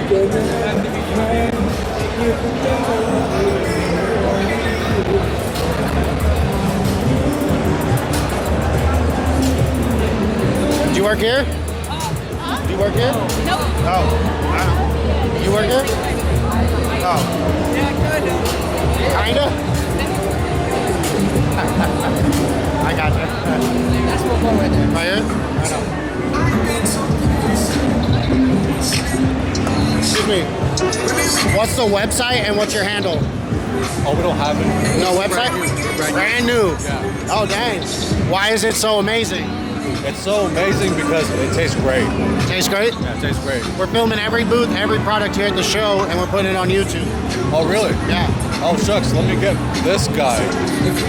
Do you work here? Do you work here? Nope. Oh, wow. You work here? Oh. Yeah, kinda. Kinda? I got you. That's what we're right there. Right here? Excuse me. What's the website and what's your handle? Oh, we don't have it. No website? Brand new. Yeah. Oh, dang. Why is it so amazing? It's so amazing because it tastes great. Tastes great? Yeah, it tastes great. We're filming every booth, every product here at the show, and we're putting it on YouTube. Oh, really? Yeah. Oh, shucks. Let me get this guy.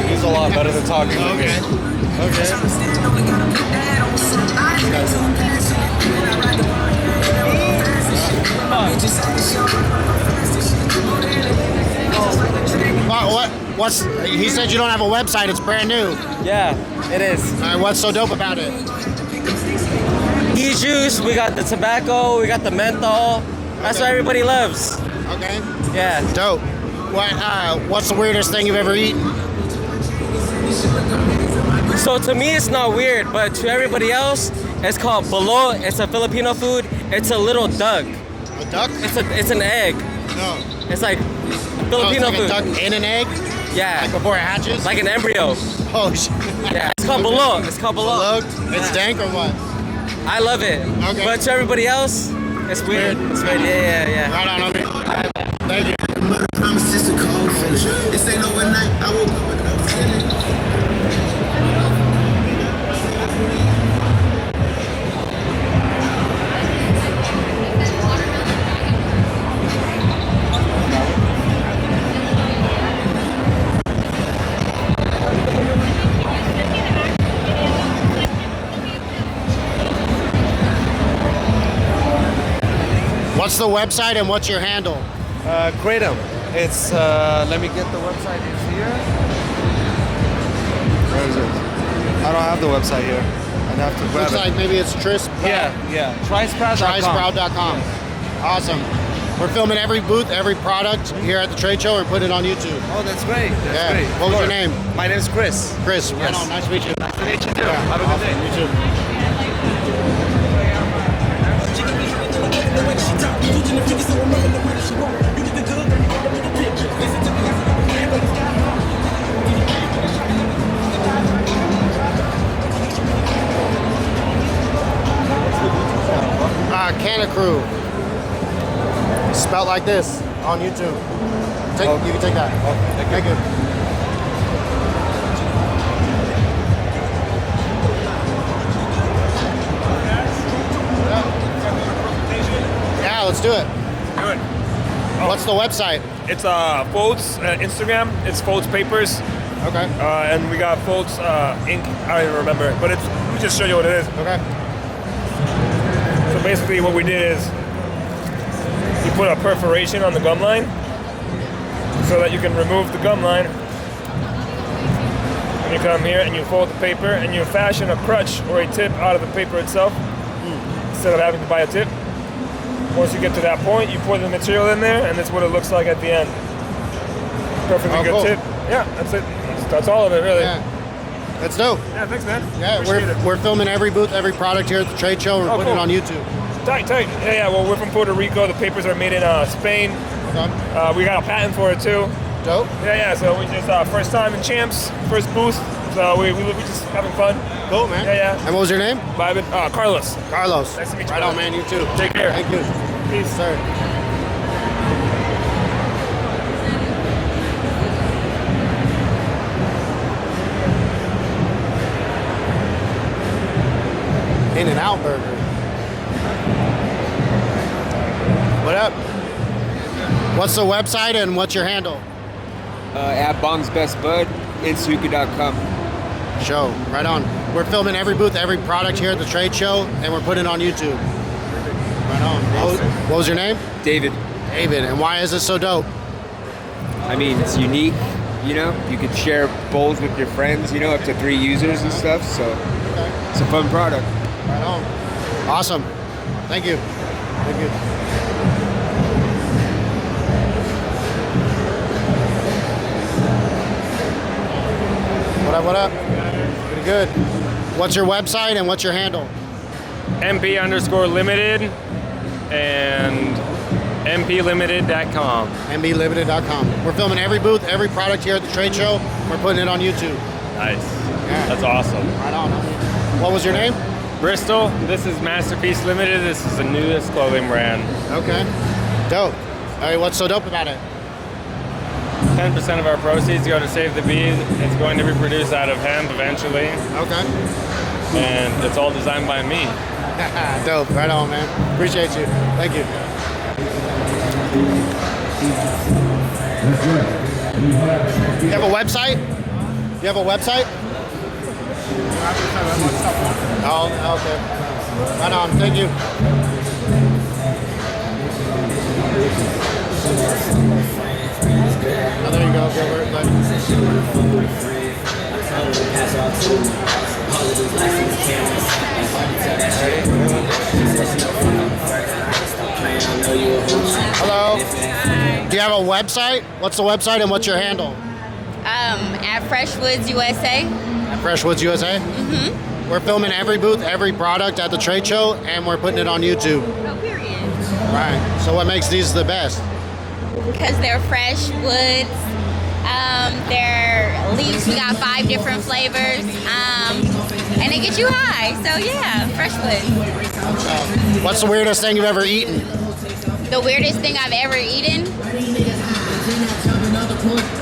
He's a lot better than talking to me. Okay. What's he said you don't have a website, it's brand new. Yeah, it is. What's so dope about it? E-juice, we got the tobacco, we got the menthol. That's what everybody loves. Okay. Yeah. Dope. What's the weirdest thing you've ever eaten? So to me, it's not weird, but to everybody else, it's called bolo. It's a Filipino food. It's a little duck. A duck? It's an egg. No. It's like It's Filipino like food. a duck in an egg? Yeah. Like before it hatches? Like an embryo. Oh shit. Yeah. It's called bolo. It's called bolo. It's dank or what? I love it. Okay. But to everybody else, it's weird. It's weird. Yeah. Right on, homie. Thank you. Promises a cold finish. This ain't overnight. I woke up with no feeling. What's the website and what's your handle? Kratom. It's, let me get the website. It's here. Where is it? I don't have the website here. I'd have to grab Looks it. like maybe it's Yeah. Trisprout.com. Trisprout.com. Awesome. We're filming every booth, every product here at the trade show and putting it on YouTube. Oh, that's great. That's great. What was your name? My name is Chris. Chris. Right Yes. on. Nice to meet you. Nice to meet you too. Yeah. Have a good day. You too. Kanna Krew. Spelled like this on YouTube. You can take that. Okay, Thank you. Yeah, let's do it. Good. What's the website? It's Folds Instagram. It's Folds Papers, Okay. and we got Folds Ink. I don't even remember, but it's. Let me just show you what it is. Okay. So basically, what we did is you put a perforation on the gum line, so that you can remove the gum line. And you come here and you fold the paper and you fashion a crutch or a tip out of the paper itself, instead of having to buy a tip. Once you get to that point, you pour the material in there, and that's what it looks like at the end. Perfectly Oh, good cool. tip. Yeah, that's it. That's all of it, really. Yeah. That's dope. Yeah, thanks, man. Yeah, we're filming every booth, every product here at the trade show. We're putting it cool. on YouTube. Tight. Yeah. Well, we're from Puerto Rico. The papers are made in Spain. Okay. We got a patent for it too. Dope. Yeah. So we just first time in Champs, first booth. So we just having fun. Cool, man. Yeah. And what was your name? Vibing. Carlos. Carlos. Nice to meet you. Right on, man. You too. Take care. Thank you. Peace. Sir. In-N-Out Burger. What up? What's the website and what's your handle? At Bong's Best Bud, Insuka.com. Show. Right on. We're filming every booth, every product here at the trade show, and we're putting it on YouTube. Right on. What was your name? David. David. And why is it so dope? I mean, it's unique, you know? You can share bowls with your friends, you know, up to 3 users and stuff, so it's a fun product. Right on. Awesome. Thank you. Thank you. what up? Pretty good. What's your website and what's your handle? MP_limited and mplimited.com. mblimited.com. We're filming every booth, every product here at the trade show. We're putting it on YouTube. Nice. Yeah. That's awesome. Right on. What was your name? Bristol, this is Masterpiece Limited. This is the newest clothing brand. Okay. Dope. All right, what's so dope about it? 10% of our proceeds go to Save the Bees. It's going to be produced out of hemp eventually, Okay. and it's all designed by me. Dope. Right on, man. Appreciate you. Thank you. You have a website? You have a website? Oh, okay. Right on. Thank you. Oh, there you go, Gilbert. Hello. Do you have a website? What's the website and what's your handle? At Freshwoods USA. Freshwoods USA? Mm-hmm. We're filming every booth, every product at the trade show, and we're putting it on YouTube. Oh, period. Right. So what makes these the best? Because they're fresh woods. They're leaves. We got 5 different flavors. And they get you high. So yeah, Freshwoods. What's the weirdest thing you've ever eaten? The weirdest thing I've ever eaten?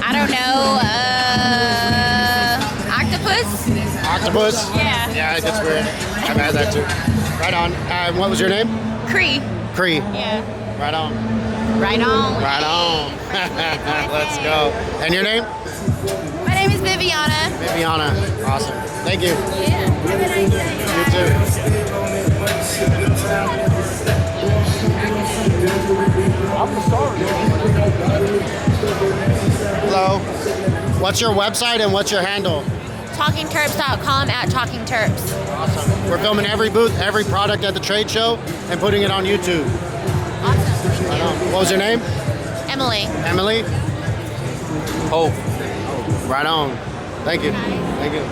I don't know. Octopus? Octopus? Yeah. Yeah, it gets weird. I've had that too. Right on. What was your name? Cree. Cree. Yeah. Right on. Right on. Right on. Let's go. And your name? My name is Viviana. Viviana. Awesome. Thank you. Yeah. Have a nice day. You too. Hello. What's your website and what's your handle? TalkingTerps.com at TalkingTerps. Awesome. We're filming every booth, every product at the trade show, and putting it on YouTube. Awesome. Right on. What was your name? Emily. Emily? Hope. Right on. Thank you. Thank you.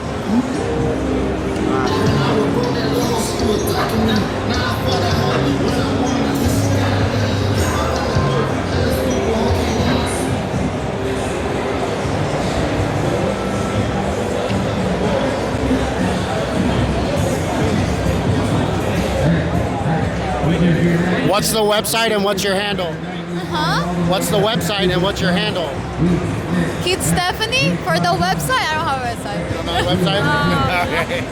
What's the website and what's your handle? What's the website and what's your handle? Kid Stephanie for the website. I don't have a website. You don't know the website? Okay.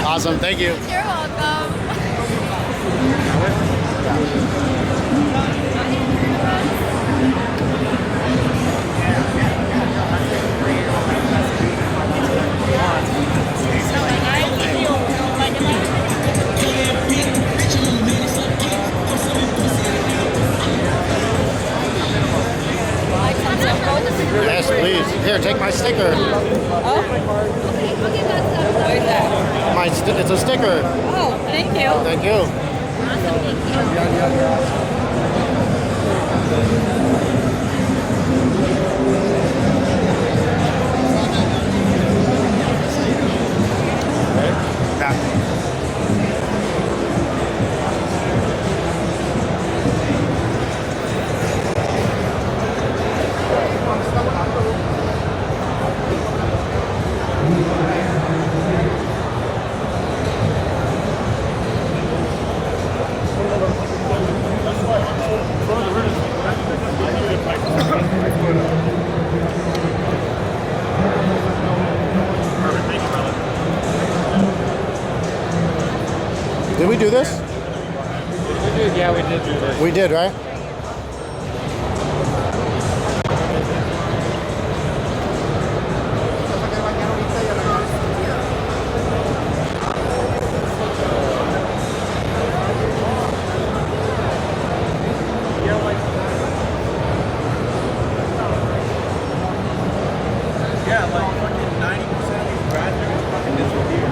Awesome. Thank you. You're welcome. Yes, please. Here, take my sticker. It's a sticker. Oh, thank you. Thank you. Did we do this? Yeah, we did do this. We did, right? Yeah, like fucking 90% of these graduates fucking disappear.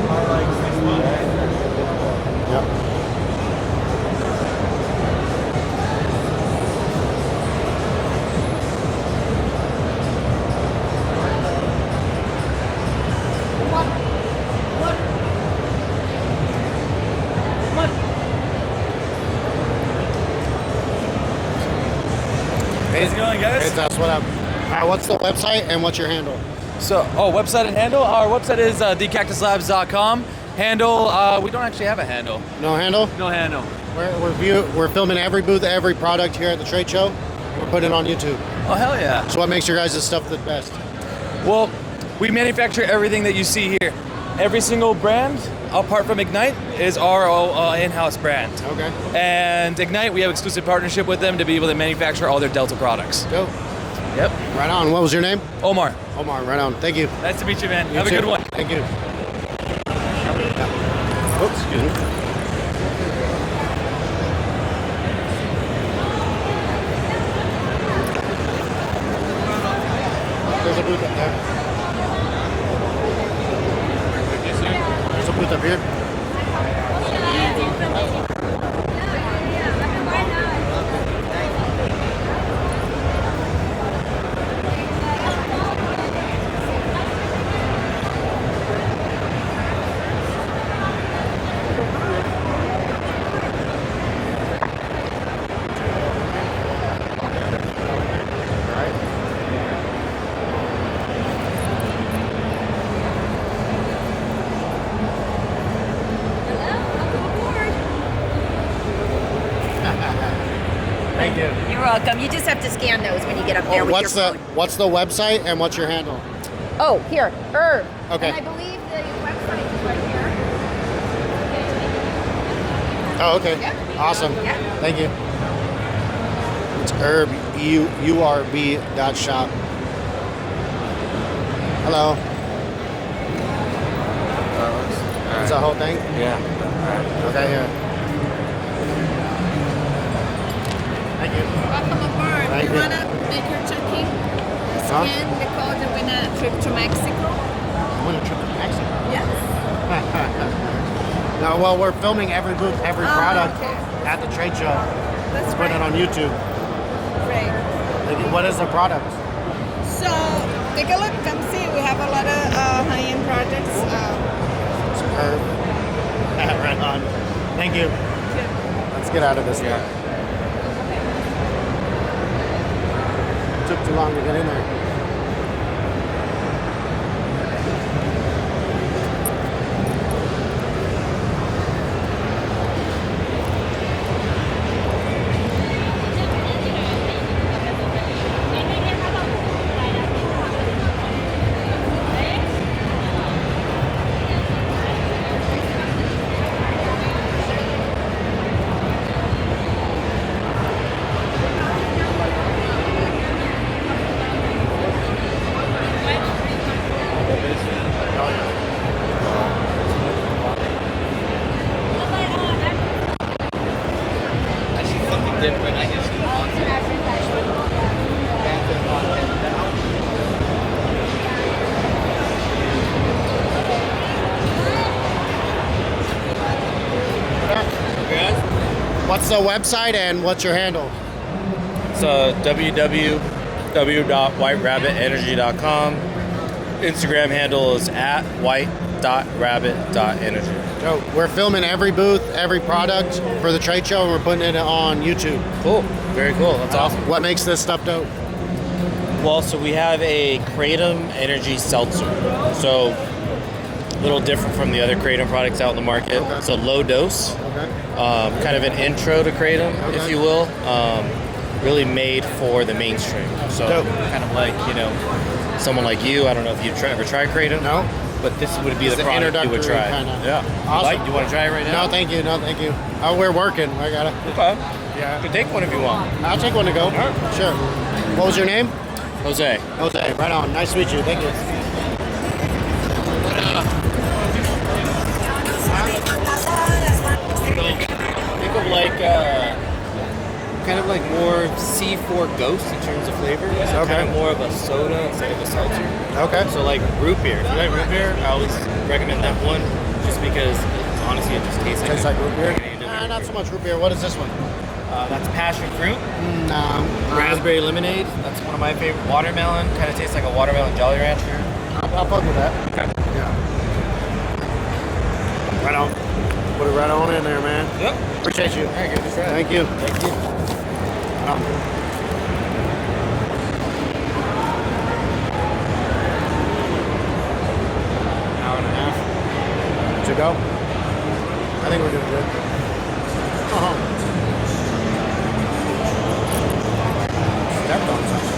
Or like 6 months. Yep. How's it going, guys? Hey, Tess, what up? All right, what's the website and what's your handle? So, website and handle? Our website is thecactuslabs.com. Handle, we don't actually have a handle. No handle? No handle. We're filming every booth, every product here at the trade show. We're putting it on YouTube. Oh, hell yeah. So what makes your guys' stuff the best? Well, we manufacture everything that you see here. Every single brand, apart from Ignite, is our in-house brand. Okay. And Ignite, we have exclusive partnership with them to be able to manufacture all their Delta products. Go. Yep. Right on. What was your name? Omar. Omar, right on. Thank you. Nice to meet you, man. You Have too. a good one. Thank you. Oops, excuse me. There's a booth up there. There's a booth up here. Thank you. You're welcome. You just have to scan those when you get up there with What's your the phone. what's the website and what's your handle? Oh, here, Herb. Okay. And I believe the website is right here. Oh, okay. Yeah. Awesome. Yeah. Thank you. It's herb, urb.shop. Hello. Is the whole thing? Yeah. Okay, here. Thank you. Welcome aboard. Thank You you. wanna make your checking? Huh? Scan the code to win a trip to Mexico? I want a trip to Mexico. Yes. No, well, we're filming every booth, every product Okay. at the trade show. That's Put it right. on YouTube. Great. What is the product? So take a look. Come see. We have a lot of high-end projects. It's herb. Right on. Thank you. Let's get out of this now. Took too long to get in there. What's the website and what's your handle? So www.whiterabbitenergy.com. Instagram handle is @white.rabbit.energy. So we're filming every booth, every product for the trade show, and we're putting it on YouTube. Cool. Very cool. That's awesome. What makes this stuff dope? Well, so we have a Kratom Energy Seltzer. So a little different from the other Kratom products out in the market. Okay. It's a low dose, Okay. kind of an intro to Kratom, if Okay. you will. Really made for the mainstream. So Dope. kind of like, someone like you. I don't know if you've ever tried Kratom. No? But this would be It's the the product you would try. introductory kinda. Yeah. Awesome. You want to try it right now? No, thank you. No, thank you. Oh, we're working. I gotta. Okay. Yeah. You can take one if you want. I'll take one to go. Sure. What was your name? Jose. Jose. Right on. Nice to meet you. Thank you. Think of like kind of like more C4 Ghost in terms of flavor. It's Okay. kind of more of a soda instead of a seltzer. Okay. So like root beer. If you like root beer, I always recommend that one just because honestly it just tastes like Tastes like root beer? any other Not so much root beer. What is this one? That's passion fruit. No. Raspberry lemonade. That's one of my favorite. Watermelon. Kind of tastes like a watermelon Jolly Rancher. I'll fuck with that. Okay. Yeah. Right on. Put it right on in there, man. Yep. Appreciate you. All right, give it a try. Thank you. Thank you. Right on. to go? I think we're doing good. Stepped on something.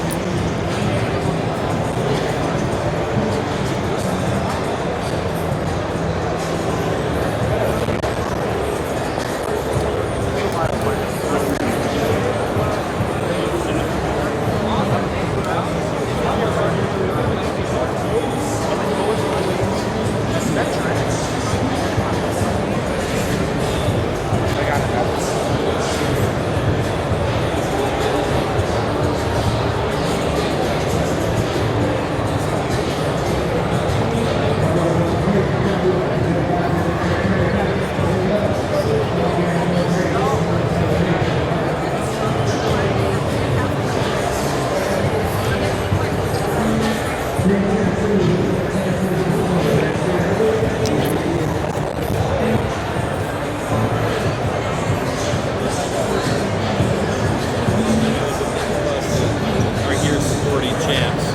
Right here supporting CHAMPS.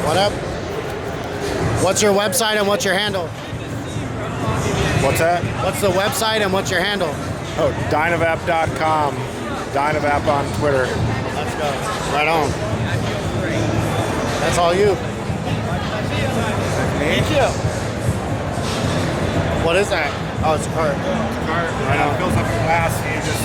What up? What's your website and what's your handle? What's that? What's the website and what's your handle? Oh, dynavap.com. Dynavap on Twitter. Let's go. Right on. That's all you. Thank you. What is that? Oh, it's a cart. Right on. It fills up a glass and you just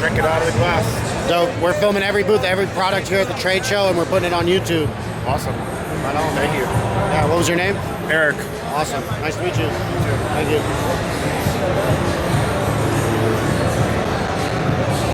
drink it out of the glass. So we're filming every booth, every product here at the trade show, and we're putting it on YouTube. Awesome. Right on. Thank you. Yeah, what was your name? Eric. Awesome. Nice to meet you. Thank you.